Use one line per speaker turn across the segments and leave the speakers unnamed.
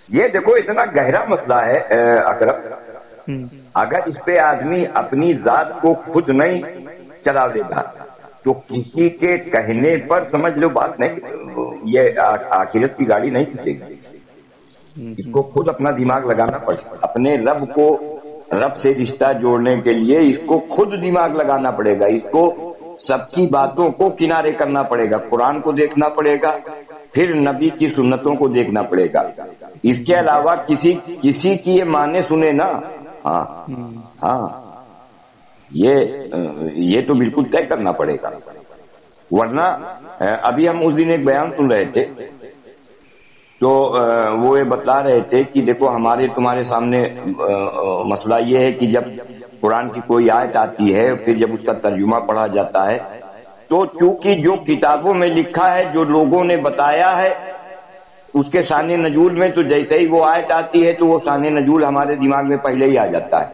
یہ دیکھو اتنا گہرا مسئلہ ہے اکرم، اگر اس پہ آدمی اپنی ذات کو خود نہیں چلا دے گا تو کسی کے کہنے پر سمجھ لو بات نہیں، یہ آخرت کی گاڑی نہیں چلے گی. اس کو خود اپنا دماغ لگانا پڑے گا، اپنے رب سے رشتہ جوڑنے کے لیے اس کو خود دماغ لگانا پڑے گا. اس کو سب کی باتوں کو کنارے کرنا پڑے گا، قرآن کو دیکھنا پڑے گا، پھر نبی کی سنتوں کو دیکھنا پڑے گا. اس کے علاوہ کسی کی یہ مانے سنے نا، ہاں ہاں یہ تو بالکل طے کرنا پڑے گا. ورنہ ابھی ہم اس دن ایک بیان سن رہے تھے تو وہ یہ بتا رہے تھے کہ دیکھو ہمارے تمہارے سامنے مسئلہ یہ ہے کہ جب قرآن کی کوئی آیت آتی ہے پھر جب اس کا ترجمہ پڑھا جاتا ہے تو چونکہ جو کتابوں میں لکھا ہے، جو لوگوں نے بتایا ہے اس کے شان نزول میں، تو جیسے ہی وہ آیت آتی ہے تو وہ شان نزول ہمارے دماغ میں پہلے ہی آ جاتا ہے.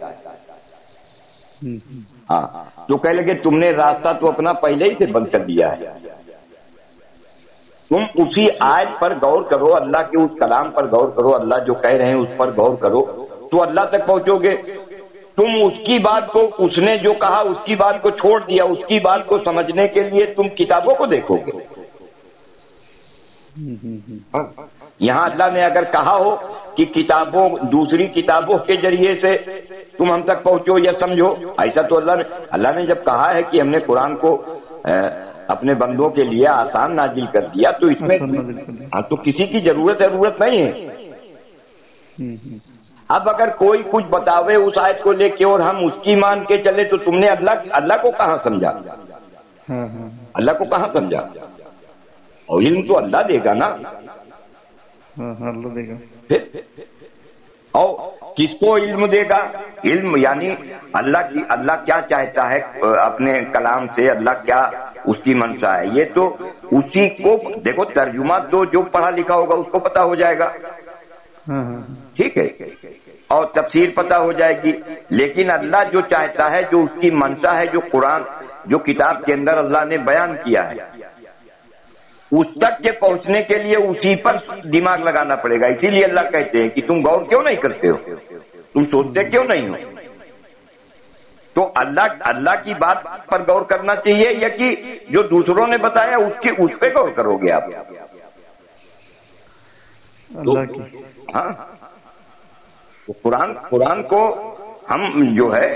ہاں تو کہہ لگے تم نے راستہ تو اپنا پہلے ہی سے بند کر دیا ہے. تم اسی آیت پر غور کرو، اللہ کے اس کلام پر غور کرو، اللہ جو کہہ رہے ہیں اس پر غور کرو تو اللہ تک پہنچو گے. تم اس کی بات کو، اس نے جو کہا اس کی بات کو چھوڑ دیا، اس کی بات کو سمجھنے کے لیے تم کتابوں کو دیکھو گے. یہاں اللہ نے اگر کہا ہو کہ کتابوں، دوسری کتابوں کے ذریعے سے تم ہم تک پہنچو یا سمجھو، ایسا تو اللہ نے جب کہا ہے کہ ہم نے قرآن کو اپنے بندوں کے لیے آسان نازل کر دیا تو اس میں تو کسی کی ضرورت نہیں ہے. اب اگر کوئی کچھ بتاوے اس آیت کو لے کے اور ہم اس کی مان کے چلے تو تم نے اللہ کو کہاں سمجھا؟ اللہ کو کہاں سمجھا؟ اور علم تو اللہ دے گا نا.
اللہ دے گا.
اور کس کو علم دے گا؟ علم یعنی اللہ کیا چاہتا ہے اپنے کلام سے، اللہ کیا اس کی منشا ہے، یہ تو اسی کو دیکھو. ترجمہ تو جو پڑھا لکھا ہوگا اس کو پتا ہو جائے گا، ٹھیک ہے، اور تفسیر پتا ہو جائے گی. لیکن اللہ جو چاہتا ہے، جو اس کی منشا ہے، جو قرآن، جو کتاب کے اندر اللہ نے بیان کیا ہے، اس تک کے پہنچنے کے لیے اسی پر دماغ لگانا پڑے گا. اسی لیے اللہ کہتے ہیں کہ تم غور کیوں نہیں کرتے ہو، تم سوچتے کیوں نہیں ہو. تو اللہ کی بات پر غور کرنا چاہیے یا کہ جو دوسروں نے بتایا اس پہ غور کرو گے آپ؟
اللہ کی.
ہاں تو قرآن کو ہم جو ہے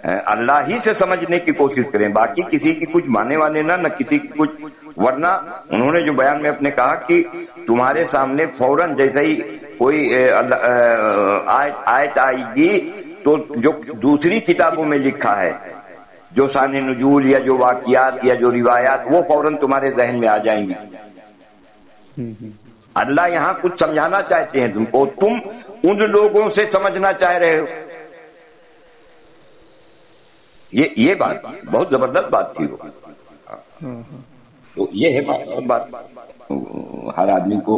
اللہ ہی سے سمجھنے کی کوشش کریں، باقی کسی کی کچھ ماننے والے نہ کسی کی کچھ. ورنہ انہوں نے جو بیان میں اپنے کہا کہ تمہارے سامنے فوراً جیسے ہی کوئی آیت آئے گی تو جو دوسری کتابوں میں لکھا ہے، جو شان نزول یا جو واقعات یا جو روایات، وہ فوراً تمہارے ذہن میں آ جائیں گی. اللہ یہاں کچھ سمجھانا چاہتے ہیں تم کو، تم ان لوگوں سے سمجھنا چاہ رہے ہو. یہ بات بہت زبردست بات تھی وہ. تو یہ ہے بات ہر آدمی کو.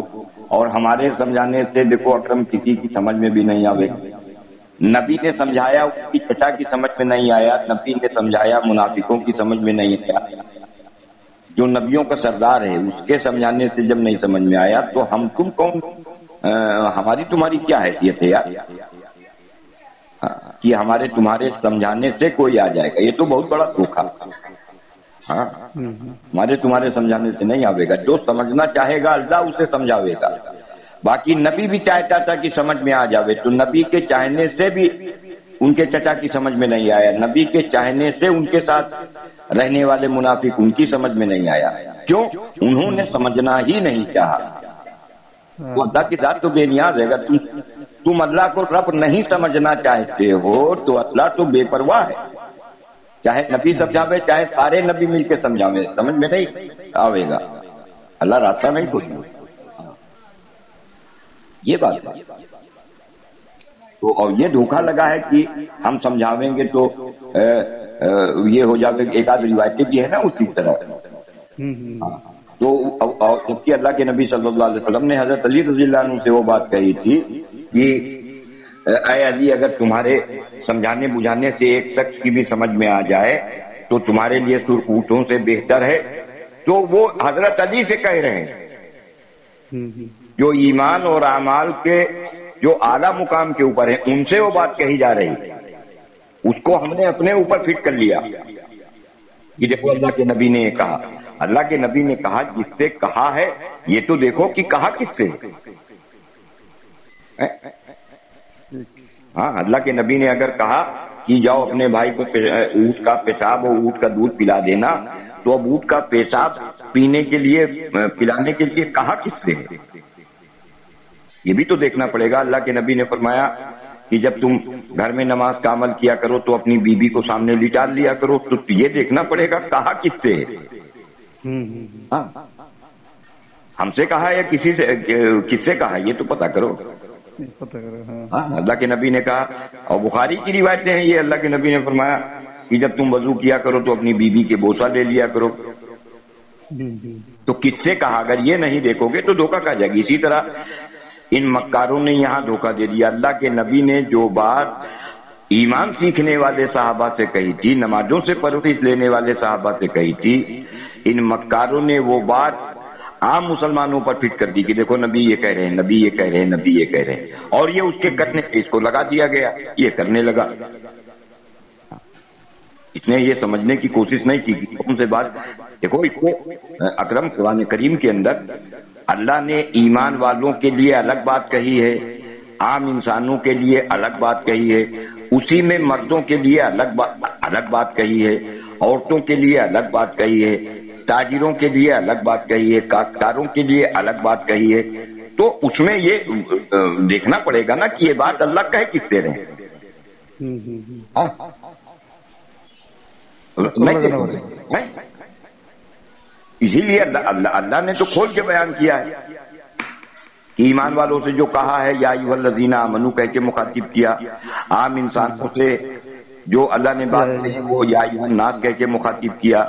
اور ہمارے سمجھانے سے دیکھو اکرم کسی کی سمجھ میں بھی نہیں آوے. نبی نے سمجھایا اس کی چچا کی سمجھ میں نہیں آیا، نبی نے سمجھایا منافقوں کی سمجھ میں نہیں آیا. جو نبیوں کا سردار ہے اس کے سمجھانے سے جب نہیں سمجھ میں آیا تو ہم تم کون، ہماری تمہاری کیا حیثیت ہے یار کہ ہمارے تمہارے سمجھانے سے کوئی آ جائے گا؟ یہ تو بہت بڑا دھوکا. ہاں ہمارے تمہارے سمجھانے سے نہیں آئے گا. جو سمجھنا چاہے گا اللہ اسے سمجھاوے گا. باقی نبی بھی چاہتا تھا کہ سمجھ میں آ جاوے، تو نبی کے چاہنے سے بھی ان کے چچا کی سمجھ میں نہیں آیا. نبی کے چاہنے سے ان کے ساتھ رہنے والے منافق ان کی سمجھ میں نہیں آیا. کیوں؟ انہوں نے سمجھنا ہی نہیں چاہا. تو اللہ کی ذات تو بے نیاز ہے. اگر تم اللہ کو رب نہیں سمجھنا چاہتے ہو تو اللہ تو بے پرواہ ہے. چاہے نبی سمجھاوے، چاہے سارے نبی مل کے سمجھاوے، سمجھ میں نہیں آوے گا. اللہ راستہ نہیں کھولے. یہ بات ہے. تو اور یہ دھوکا لگا ہے کہ ہم سمجھاویں گے تو یہ ہو جائے. ایک آدھ روایتیں بھی ہے نا اسی طرح. تو جبکہ اللہ کے نبی صلی اللہ علیہ وسلم نے حضرت علی رضی اللہ عنہ سے وہ بات کہی تھی کہ اے علی، اگر تمہارے سمجھانے بجھانے سے ایک شخص کی بھی سمجھ میں آ جائے تو تمہارے لیے سرخ اونٹوں سے بہتر ہے. تو وہ حضرت علی سے کہہ رہے ہیں. جو ایمان اور اعمال کے جو اعلیٰ مقام کے اوپر ہیں ان سے وہ بات کہی جا رہی ہے، اس کو ہم نے اپنے اوپر فٹ کر لیا کہ دیکھو اللہ کے نبی نے یہ کہا، اللہ کے نبی نے کہا، جس سے کہا ہے یہ تو دیکھو کہ کہا کس سے۔ ہاں، اللہ کے نبی نے اگر کہا کہ جاؤ اپنے بھائی کو اونٹ کا پیشاب اور اونٹ کا دودھ پلا دینا، تو اب اونٹ کا پیشاب پینے کے لیے پلانے کے لیے کہا کس سے ہے، یہ بھی تو دیکھنا پڑے گا۔ اللہ کے نبی نے فرمایا کہ جب تم گھر میں نماز کا عمل کیا کرو تو اپنی بیوی کو سامنے لٹا لیا کرو، تو یہ دیکھنا پڑے گا کہا کس سے ہے۔ ہاں، ہم سے کہا یا کسی سے، کس سے کہا یہ تو پتا کرو۔ ہاں، اللہ کے نبی نے کہا، اور بخاری کی روایتیں ہیں یہ، اللہ کے نبی نے فرمایا کہ جب تم وضو کیا کرو تو اپنی بیوی کے بوسہ لے لیا کرو، تو کس سے کہا؟ اگر یہ نہیں دیکھو گے تو دھوکہ کھا جائے گی۔ اسی طرح ان مکاروں نے یہاں دھوکہ دے دیا۔ اللہ کے نبی نے جو بات ایمان سیکھنے والے صحابہ سے کہی تھی، نمازوں سے پرورش لینے والے صحابہ سے کہی تھی، ان مکاروں نے وہ بات عام مسلمانوں پر فٹ کر دی کہ دیکھو نبی یہ کہہ رہے ہیں، نبی یہ کہہ رہے ہیں، نبی یہ کہہ رہے ہیں، اور یہ اس کے کرنے پہ اس کو لگا دیا گیا، یہ کرنے لگا۔ اس نے یہ سمجھنے کی کوشش نہیں کی کہ کون سے بات، دیکھو اس کو اکرم قرآن کریم کے اندر اللہ نے ایمان والوں کے لیے الگ بات کہی ہے، عام انسانوں کے لیے الگ بات کہی ہے، اسی میں مردوں کے لیے الگ بات کہی ہے، عورتوں کے لیے الگ بات کہی ہے، تاجروں کے لیے الگ بات کہی ہے، کاشتکاروں کے لیے الگ بات کہی ہے۔ تو اس میں یہ دیکھنا پڑے گا نا کہ یہ بات اللہ کہے کس سے رہے، اسی لیے اللہ نے تو کھول کے بیان کیا ہے کہ ایمان والوں سے جو کہا ہے یا ایھا الذین آمنوا کہہ کے مخاطب کیا، عام انسانوں سے جو اللہ نے بات کہی وہ یا ایھا الناس کہہ کے مخاطب کیا۔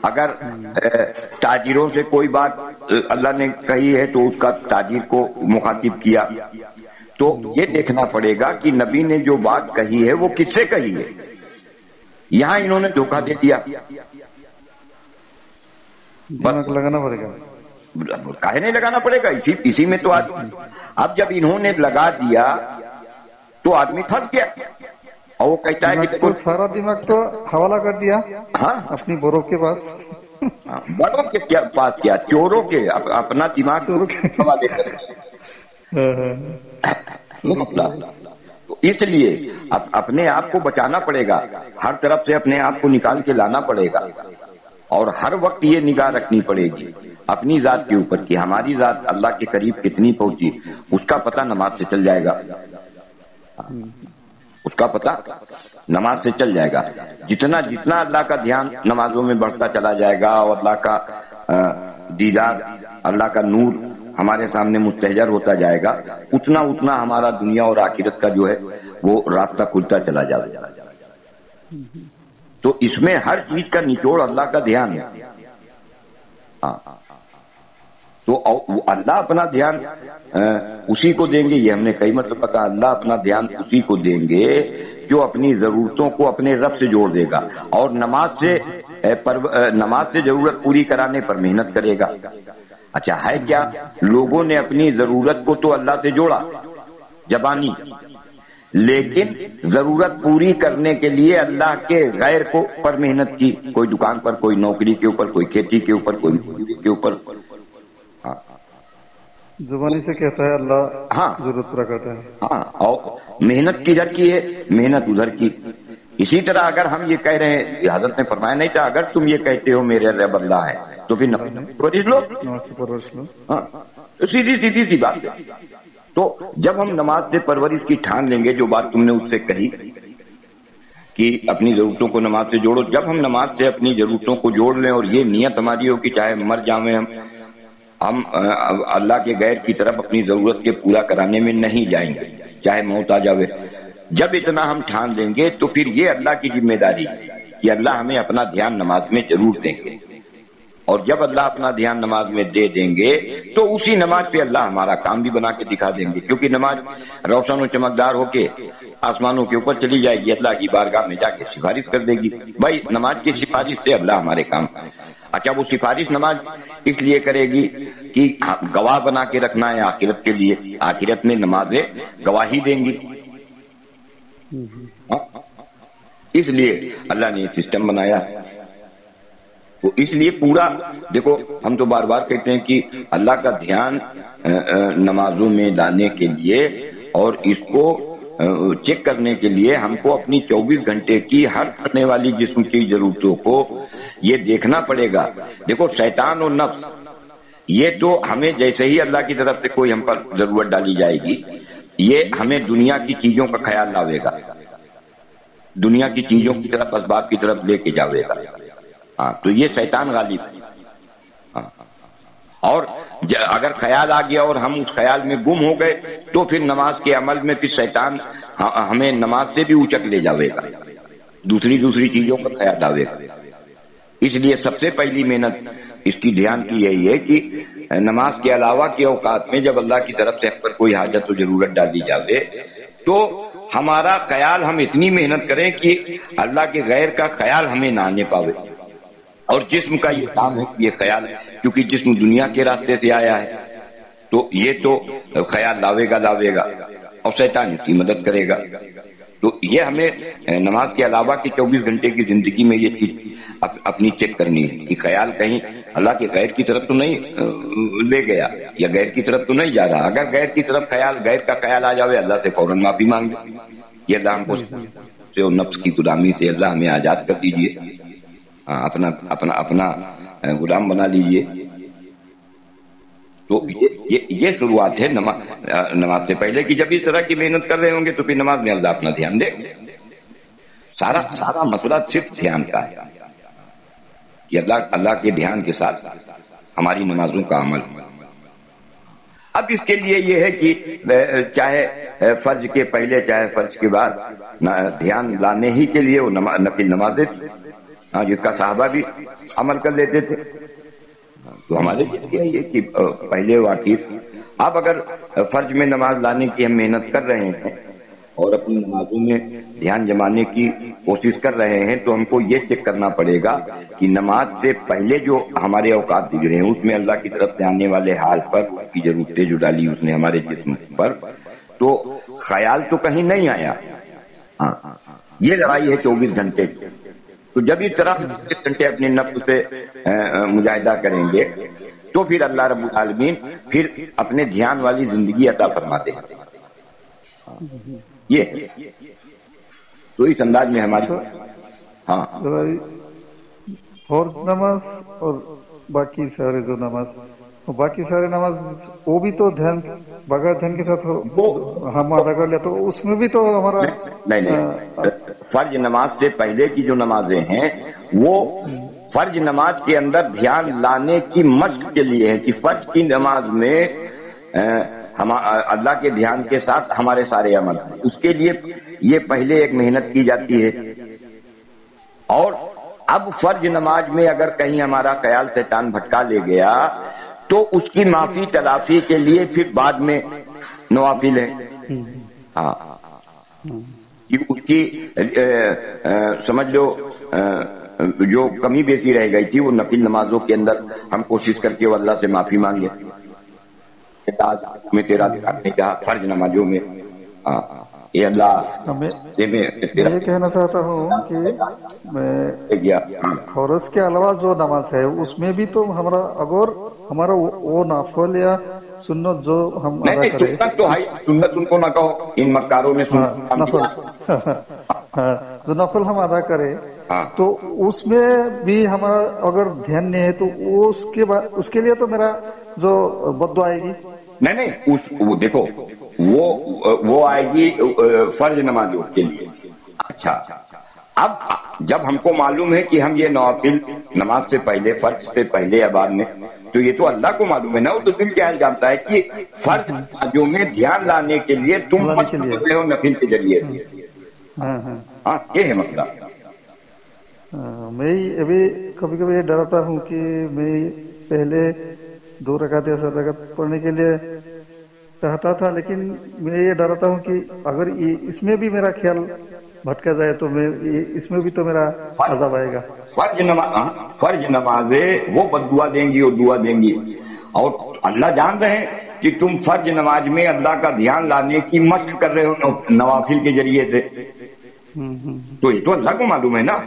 اگر تاجروں سے کوئی بات اللہ نے کہی ہے تو اس کا تاجر کو مخاطب کیا۔ تو یہ دیکھنا پڑے گا کہ نبی نے جو بات کہی ہے وہ کس سے کہی ہے۔ یہاں انہوں نے دھوکہ دے دیا،
لگانا پڑے گا،
کاہے نہیں لگانا پڑے گا، اسی میں تو اب جب انہوں نے لگا دیا تو آدمی پھنس گیا، اور وہ کہتا ہے کہ
سارا دماغ تو حوالہ کر دیا
ہاں
اپنی بڑوں کے پاس،
بڑوں کے پاس کیا، چوروں کے اپنا دماغ حوالے کر مسئلہ۔ تو اس لیے اپنے آپ کو بچانا پڑے گا، ہر طرف سے اپنے آپ کو نکال کے لانا پڑے گا، اور ہر وقت یہ نگاہ رکھنی پڑے گی اپنی ذات کے اوپر کہ ہماری ذات اللہ کے قریب کتنی پہنچی، اس کا پتہ نماز سے چل جائے گا، اس کا پتہ نماز سے چل جائے گا۔ جتنا اللہ کا دھیان نمازوں میں بڑھتا چلا جائے گا اور اللہ کا دیدار، اللہ کا نور ہمارے سامنے مستحضر ہوتا جائے گا، اتنا ہمارا دنیا اور آخرت کا جو ہے وہ راستہ کھلتا چلا جائے گا۔ تو اس میں ہر چیز کا نچوڑ اللہ کا دھیان ہے۔ تو اللہ اپنا دھیان اسی کو دیں گے، یہ ہم نے کئی مرتبہ کہا، اللہ اپنا دھیان اسی کو دیں گے جو اپنی ضرورتوں کو اپنے رب سے جوڑ دے گا اور نماز سے ضرورت پوری کرانے پر محنت کرے گا۔ اچھا ہے کیا، لوگوں نے اپنی ضرورت کو تو اللہ سے جوڑا زبانی، لیکن ضرورت پوری کرنے کے لیے اللہ کے غیر کو پر محنت کی، کوئی دکان پر، کوئی نوکری کے اوپر، کوئی کھیتی کے اوپر، کوئی مزدوری کے اوپر۔
زبانی سے کہتا ہے اللہ،
ہاں
ضرورت پورا کرتا ہے،
ہاں، اور محنت کدھر کی ہے، محنت ادھر کی۔ اسی طرح اگر ہم یہ کہہ رہے ہیں، حضرت نے فرمایا نہیں تھا اگر تم یہ کہتے ہو میرے رب اللہ ہے تو پھر
پرورش لو،
ہاں، سیدھی سی بات ہے۔ تو جب ہم نماز سے پرورش کی ٹھان لیں گے، جو بات تم نے اس سے کہی کہ اپنی ضرورتوں کو نماز سے جوڑو، جب ہم نماز سے اپنی ضرورتوں کو جوڑ لیں اور یہ نیت ہماری ہو کہ چاہے مر جاویں ہم اللہ کے غیر کی طرف اپنی ضرورت کے پورا کرانے میں نہیں جائیں گے، چاہے موت آ جاوے، جب اتنا ہم ٹھان لیں گے تو پھر یہ اللہ کی ذمہ داری ہے کہ اللہ ہمیں اپنا دھیان نماز میں ضرور دیں گے، اور جب اللہ اپنا دھیان نماز میں دے دیں گے تو اسی نماز پہ اللہ ہمارا کام بھی بنا کے دکھا دیں گے، کیونکہ نماز روشن و چمکدار ہو کے آسمانوں کے اوپر چلی جائے گی، اللہ کی بارگاہ میں جا کے سفارش کر دے گی۔ بھائی نماز کی سفارش سے اللہ ہمارے کام اچھا وہ سفارش نماز اس لیے کرے گی کہ گواہ بنا کے رکھنا ہے آخرت کے لیے، آخرت میں نمازیں گواہی دیں گی، اس لیے اللہ نے یہ سسٹم بنایا۔ تو اس لیے پورا دیکھو، ہم تو بار بار کہتے ہیں کہ اللہ کا دھیان نمازوں میں لانے کے لیے اور اس کو چیک کرنے کے لیے ہم کو اپنی 24 گھنٹے کی ہر کرنے والی جسم کی ضرورتوں کو یہ دیکھنا پڑے گا۔ دیکھو شیطان اور نفس یہ تو ہمیں جیسے ہی اللہ کی طرف سے کوئی ہم پر ضرورت ڈالی جائے گی، یہ ہمیں دنیا کی چیزوں کا خیال لاوے گا، دنیا کی چیزوں کی طرف، اسباب کی طرف لے کے جاوے گا۔ ہاں تو یہ شیطان غالب ہے۔ اور اگر خیال آ گیا اور ہم اس خیال میں گم ہو گئے تو پھر نماز کے عمل میں پھر شیطان ہمیں نماز سے بھی اونچک لے جاوے گا، دوسری چیزوں کا خیال آوے گا۔ اس لیے سب سے پہلی محنت اس کی دھیان کی یہی ہے کہ نماز کے علاوہ کے اوقات میں جب اللہ کی طرف سے ہم پر کوئی حاجت و ضرورت ڈالی جاوے تو ہمارا خیال ہم اتنی محنت کریں کہ اللہ کے غیر کا خیال ہمیں نہ آنے پاوے۔ اور جسم کا یہ کام ہے کہ یہ خیال، کیونکہ جسم دنیا کے راستے سے آیا ہے تو یہ تو خیال لاوے گا اور شیطان اس کی مدد کرے گا۔ تو یہ ہمیں نماز کے علاوہ کی 24 گھنٹے کی زندگی میں یہ چیز اپنی چیک کرنی ہے کہ خیال کہیں اللہ کے غیر کی طرف تو نہیں لے گیا یا غیر کی طرف تو نہیں جا رہا۔ اگر غیر کی طرف غیر کا خیال آ جاوے اللہ سے فوراً معافی مانگ لے، یہ اللہ ہم کو سے اور نفس کی غلامی سے اللہ ہمیں آزاد کر دیجیے، اپنا غلام بنا لیجیے۔ تو یہ شروعات ہے نماز سے پہلے کی۔ جب اس طرح کی محنت کر رہے ہوں گے تو پھر نماز میں اللہ اپنا دھیان دے۔ سارا مسئلہ صرف دھیان کا ہے کہ اللہ کے دھیان کے ساتھ ہماری نمازوں کا عمل۔ اب اس کے لیے یہ ہے کہ چاہے فرض کے پہلے چاہے فرض کے بعد دھیان لانے ہی کے لیے وہ نفل نمازیں تھی، جس کا صحابہ بھی عمل کر لیتے تھے۔ تو ہمارے لیے یہ کہ پہلے واقف، اب اگر فرض میں نماز لانے کی ہم محنت کر رہے ہیں اور اپنی نمازوں میں دھیان جمانے کی کوشش کر رہے ہیں تو ہم کو یہ چیک کرنا پڑے گا کہ نماز سے پہلے جو ہمارے اوقات گزرے ہیں اس میں اللہ کی طرف سے آنے والے حال پر اس کی ضرورتیں جو ڈالی اس نے ہمارے جسم پر، تو خیال تو کہیں نہیں آیا۔ یہ لڑائی ہے 24 گھنٹے کی۔ تو جب اس طرح 24 گھنٹے اپنے نفس سے مجاہدہ کریں گے تو پھر اللہ رب العالمین پھر اپنے دھیان والی زندگی عطا فرماتے ہیں۔ یہ تو اس انداز میں ہماری
فرض نماز اور باقی سارے جو نماز، باقی سارے نماز وہ بھی تو دھیان بغیر دھیان کے ساتھ ہم ادا کر لیا، تو اس میں بھی تو ہمارا
نہیں فرض نماز سے پہلے کی جو نمازیں ہیں وہ فرض نماز کے اندر دھیان لانے کی مشق کے لیے ہے کہ فرض کی نماز میں اللہ کے دھیان کے ساتھ ہمارے سارے عمل، اس کے لیے یہ پہلے ایک محنت کی جاتی ہے۔ اور اب فرض نماز میں اگر کہیں ہمارا خیال شیطان بھٹکا لے گیا تو اس کی معافی تلافی کے لیے پھر بعد میں نوافل ہے۔ اس کی سمجھ لو جو کمی بیشی رہ گئی تھی وہ نفل نمازوں کے اندر ہم کوشش کر کے وہ اللہ سے معافی مانگے، میں تیرا دھیان نہیں رہا فرض نمازوں میں، اے اللہ میں
یہ کہنا چاہتا ہوں کہ میں فرض کے علاوہ جو نماز ہے اس میں بھی تو ہمارا وہ نافل یا سنت جو ہم ادا کریں،
سنت تو ہے، سنت ان کو نہ کہو، ان مکاروں میں
نفل جو نفل ہم ادا کریں تو اس میں بھی ہمارا اگر دھیان نہیں ہے تو اس کے لیے تو میرا جو بد دعا آئے گی۔
نہیں دیکھو وہ آئے گی فرض نمازوں کے لیے۔ اچھا اب جب ہم کو معلوم ہے کہ ہم یہ نوافل نماز سے پہلے فرض سے پہلے یا بعد میں، تو یہ تو اللہ کو معلوم ہے نا، وہ تو دل کیا جانتا ہے کہ فرض نمازوں میں دھیان لانے کے لیے تم کر رہے ہو نفل کے ذریعے سے۔ یہ ہے مسئلہ۔
میں ابھی کبھی کبھی یہ ڈرتا ہوں کہ میں پہلے 2 رکعت یا 7 رکعت پڑھنے کے لیے چاہتا تھا، لیکن میں یہ ڈرتا ہوں کہ اگر اس میں بھی میرا خیال بھٹکا جائے تو میں اس میں بھی تو میرا عذاب آئے گا.
فرض نمازیں وہ بد دعا دیں گی اور دعا دیں گی، اور اللہ جان رہے ہیں کہ تم فرض نماز میں اللہ کا دھیان لانے کی مشق کر رہے ہو نوافل کے ذریعے سے، تو یہ تو اللہ کو معلوم ہے نا.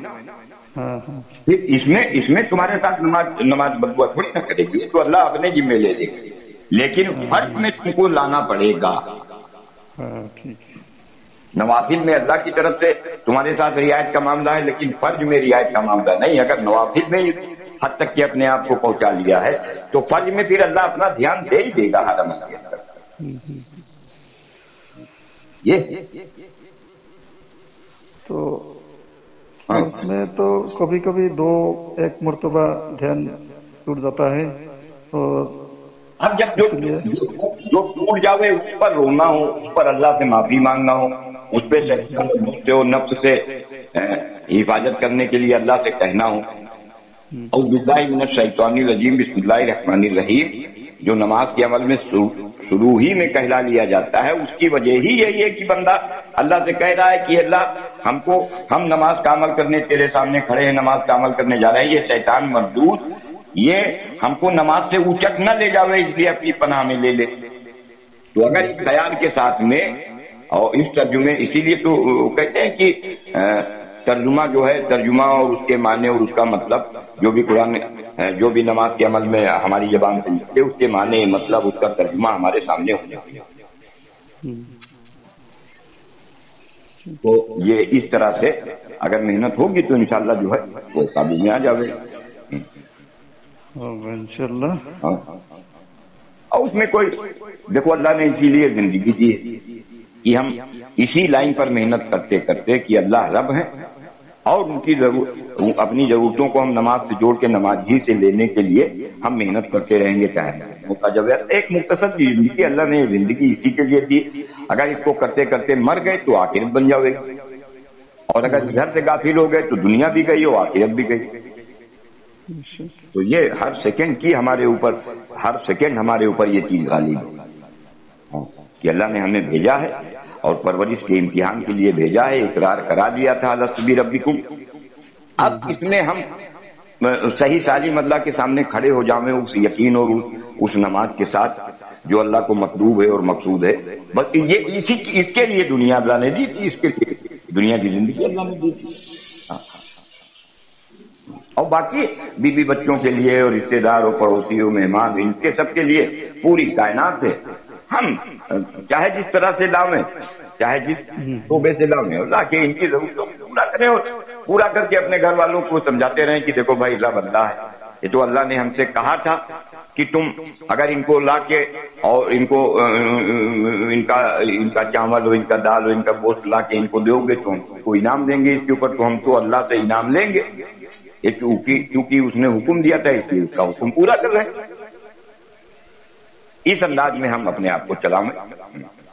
پھر اس میں تمہارے ساتھ نماز بد دعا تھوڑی نہ کرے گی، تو اللہ اپنے ذمہ لے لے گا، لیکن فرض میں تم کو لانا پڑے گا. نوافل میں اللہ کی طرف سے تمہارے ساتھ رعایت کا معاملہ ہے، لیکن فرض میں رعایت کا معاملہ نہیں. اگر نوافل میں حد تک کہ اپنے آپ کو پہنچا لیا ہے تو فرض میں پھر اللہ اپنا دھیان دے ہی دے گا ہر عمل کے اندر. یہ
تو اس میں تو کبھی کبھی ایک مرتبہ دھیان ٹوٹ جاتا ہے، اور
اب جب جو ٹوٹ جاوے اس پر رونا ہو، اس پر اللہ سے معافی مانگنا ہو، اس پہ سے نفس سے حفاظت کرنے کے لیے اللہ سے کہنا ہو. اعوذ باللہ من الشیطان الرجیم، بسم اللہ الرحمن الرحیم، جو نماز کے عمل میں شروع ہی میں کہلا لیا جاتا ہے، اس کی وجہ ہی یہی ہے کہ بندہ اللہ سے کہہ رہا ہے کہ اللہ ہم نماز کا عمل کرنے تیرے سامنے کھڑے ہیں، نماز کا عمل کرنے جا رہے ہیں. یہ شیطان مردود یہ ہم کو نماز سے اوچک نہ لے جاوے، اس لیے اپنی پناہ میں لے لے. تو اگر اس خیال کے ساتھ میں اور اس ترجمے، اسی لیے تو کہتے ہیں کہ ترجمہ جو ہے، ترجمہ اور اس کے معنی اور اس کا مطلب جو بھی قرآن جو بھی نماز کے عمل میں ہماری زبان سے نکلے، اس کے معنی مطلب اس کا ترجمہ ہمارے سامنے ہو جائے. تو یہ اس طرح سے اگر محنت ہوگی تو انشاءاللہ جو ہے وہ قابو میں آ جاوے
انشاءاللہ.
اور اس میں کوئی دیکھو، اللہ نے اسی لیے زندگی دی ہے کہ ہم اسی لائن پر محنت کرتے کرتے کہ اللہ رب ہے، اور ان کی اپنی ضرورتوں کو ہم نماز سے جوڑ کے نماز ہی سے لینے کے لیے ہم محنت کرتے رہیں گے. چاہے جب ایک مختصر کی زندگی اللہ نے زندگی اسی کے لیے دی، اگر اس کو کرتے کرتے مر گئے تو آخرت بن جاوے گی، اور اگر ادھر سے غافل ہو گئے تو دنیا بھی گئی اور آخرت بھی گئی. تو یہ ہر سیکنڈ کی ہمارے اوپر، ہر سیکنڈ ہمارے اوپر یہ چیز غالب ہے کہ اللہ نے ہمیں بھیجا ہے اور پرورش کے امتحان کے لیے بھیجا ہے. اقرار کرا دیا تھا الست بربکم. اب اس میں ہم صحیح سالم اللہ کے سامنے کھڑے ہو جاویں اس یقین اور اس نماز کے ساتھ جو اللہ کو مطلوب ہے اور مقصود ہے. بس یہ اس کے لیے دنیا اللہ نے دی تھی، اس کے لیے دنیا کی زندگی اللہ نے دی تھی. اور باقی بیوی بچوں کے لیے اور رشتے دار اور پڑوسی اور مہمان، ان کے سب کے لیے پوری کائنات ہے. ہم چاہے جس طرح سے لاویں، چاہے جس صوبے سے لاویں، اللہ کے ان کی ضرورتوں کو پورا کریں اور پورا کر کے اپنے گھر والوں کو سمجھاتے رہیں کہ دیکھو بھائی رب اللہ ہے. یہ تو اللہ نے ہم سے کہا تھا کہ تم اگر ان کو لا کے اور ان کا چاول ہو، ان کا دال ہو، ان کا گوشت لا کے ان کو دو گے تو ہم کو انعام دیں گے اس کے اوپر. تو ہم تو اللہ سے انعام لیں گے، کیونکہ اس نے حکم دیا تھا، اس لیے اس کا حکم پورا کر رہے ہیں. اس انداز میں ہم اپنے آپ کو چلائیں.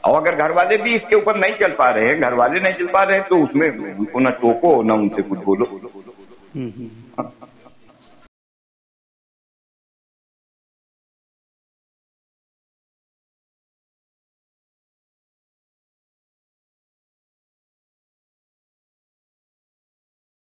اور اگر گھر والے بھی اس کے اوپر نہیں چل پا رہے ہیں، گھر والے نہیں چل پا رہے ہیں، تو اس میں ان کو نہ ٹوکو نہ ان سے کچھ بولو.